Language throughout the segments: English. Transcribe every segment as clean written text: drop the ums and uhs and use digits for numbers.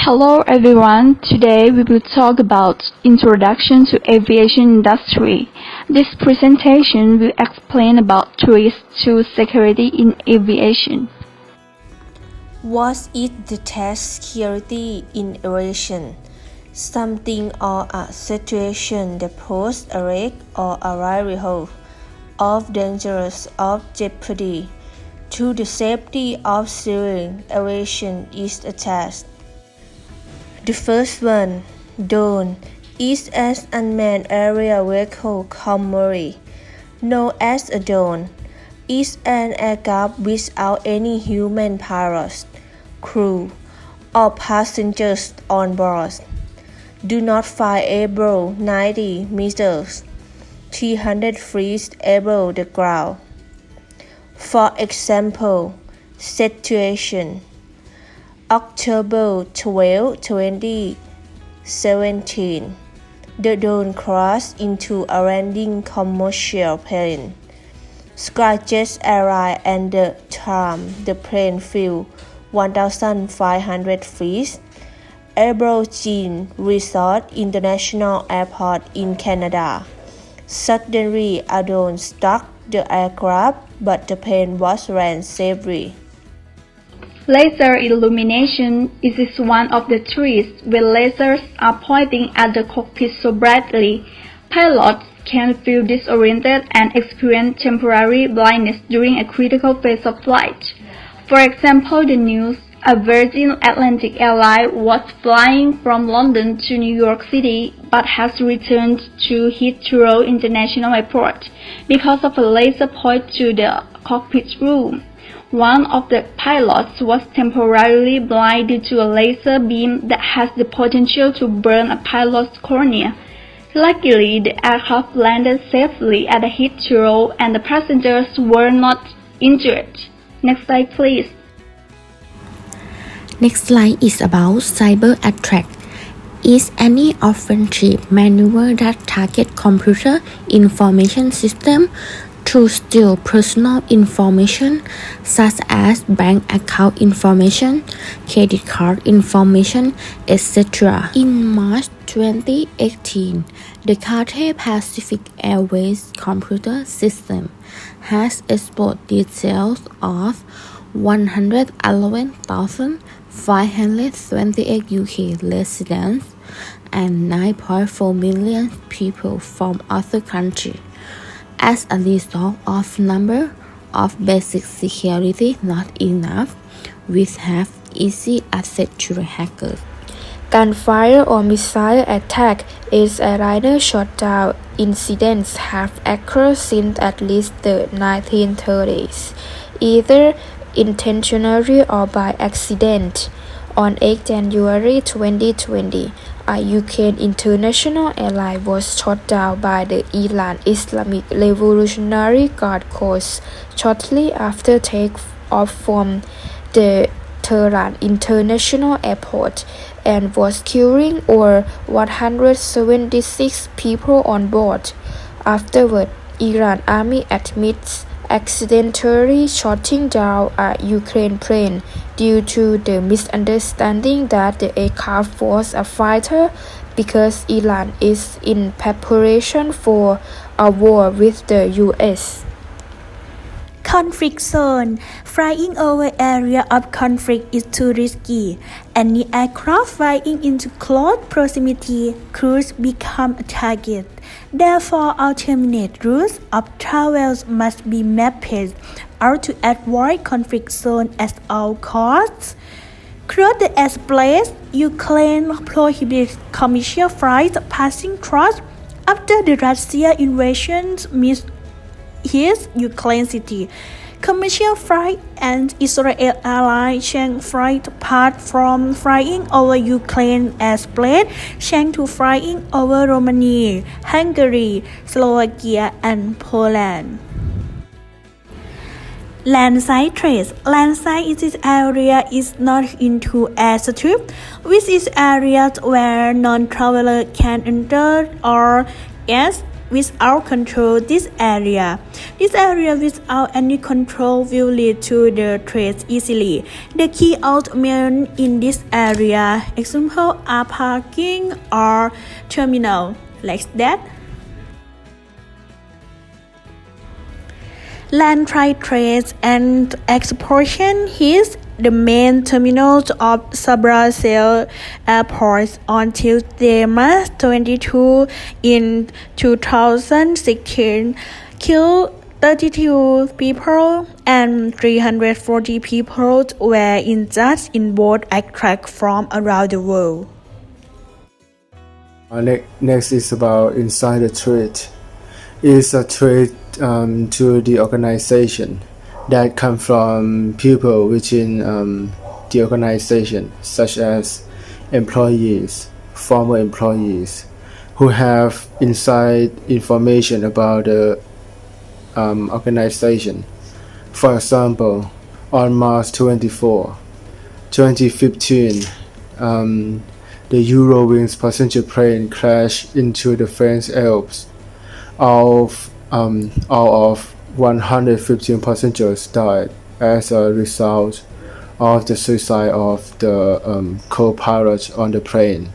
Hello everyone, today we will talk about Introduction to Aviation Industry. This presentation will explain about threats to security in aviation. What is the test security in aviation? Something or a situation that poses a risk or a likelihood of dangerous or jeopardy to the safety of civil aviation is a test. The first one, drone, is an unmanned aerial vehicle commonly known as a drone. Is an aircraft without any human pilot, crew, or passengers on board. Do not fly above 90 meters, 300 feet above the ground. For example, situation. October 12, 2017, the drone crashed into a landing commercial plane. Scratches arrived and the plane flew 1,500 feet above Jean Resort International Airport in Canada. Suddenly, a drone struck the aircraft, but the plane was ran safely. Laser illumination is one of the threats when lasers are pointing at the cockpit so brightly. Pilots can feel disoriented and experience temporary blindness during a critical phase of flight. For example, the news: a Virgin Atlantic airline was flying from London to New York City but has returned to Heathrow International Airport because of a laser point to the cockpit room. One of the pilots was temporarily blind due to a laser beam that has the potential to burn a pilot's cornea. Luckily, the aircraft landed safely at Heathrow and the passengers were not injured. Next slide, please. Next slide is about cyber attack. Is any offensive maneuver that target computer information system to steal personal information such as bank account information, credit card information, etc. In March 2018, the Cathay Pacific Airways computer system has exposed details of 111,528 UK residents and 9.4 million people from other countries. As a result of number of basic security not enough, we have easy access to the hackers. Gunfire or missile attack is a radar shutdown incidents have occurred since at least the 1930s, either intentionally or by accident. On 8 January 2020, a UK international airline was shot down by the Iran Islamic Revolutionary Guard Corps shortly after take-off from the Tehran International Airport and was killing over 176 people on board. Afterward, Iran Army admits accidentally shooting down a Ukraine plane due to the misunderstanding that the aircraft was a fighter because Iran is in preparation for a war with the US. Conflict zone. Flying over area of conflict is too risky. Any aircraft flying into close proximity could become a target. Therefore, alternate routes of travel must be mapped out to avoid conflict zone at all costs. Cross the airspace, Ukraine prohibits commercial flights passing through after the Russia invasion missed his Ukraine city. Commercial flight and Israel Airlines changed flight path from flying over Ukraine airspace changed to flying over Romania, Hungary, Slovakia, and Poland. Landside threats. Landside in this area is not into airstrip, which is areas where non-traveler can enter, or as without control this area. This area without any control will lead to the threats easily. The key element in this area, example are parking or terminal, like that. Land trade trades and exportation is the main terminals of Brazil airports on Tuesday, March 22 in 2016 killed 32 people and 340 people were injured in both attacks from around the world. Next is about insider trade. It's a trade to the organization that come from people within the organization, such as employees, former employees, who have inside information about the organization. For example, on March 24, 2015, the Eurowings passenger plane crashed into the French Alps. All of 115 passengers died as a result of the suicide of the co-pilot on the plane,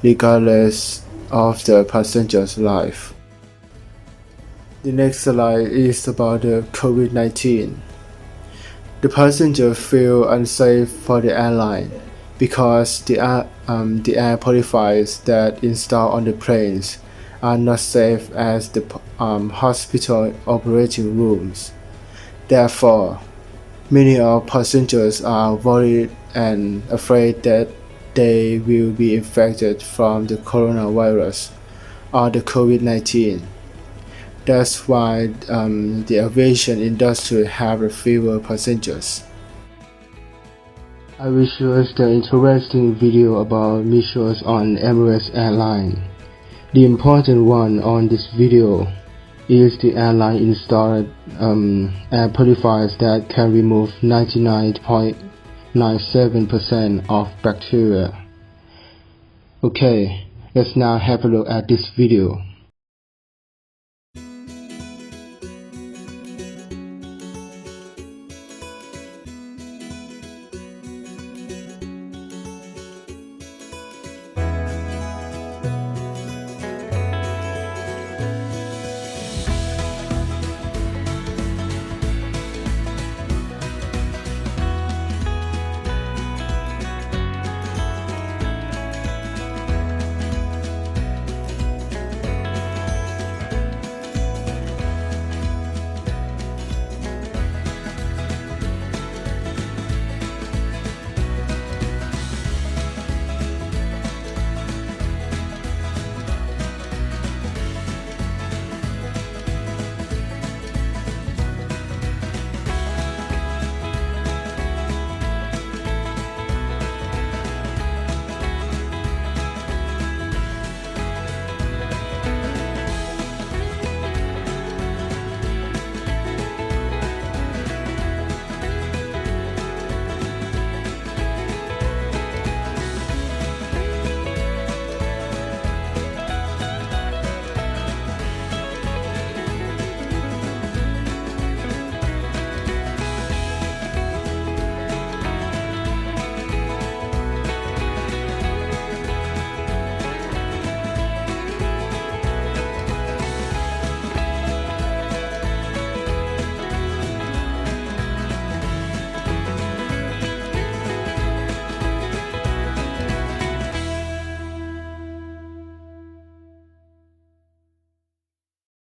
regardless of the passenger's life. The next slide is about the COVID-19. The passengers feel unsafe for the airline because the air purifiers that installed on the planes are not safe as the hospital operating rooms. Therefore, many of passengers are worried and afraid that they will be infected from the coronavirus or the COVID-19. That's why the aviation industry have fewer passengers. I will show us the interesting video about missions on Emirates Airline. The important one on this video is the airline installed air purifiers that can remove 99.97% of bacteria. Okay, let's now have a look at this video.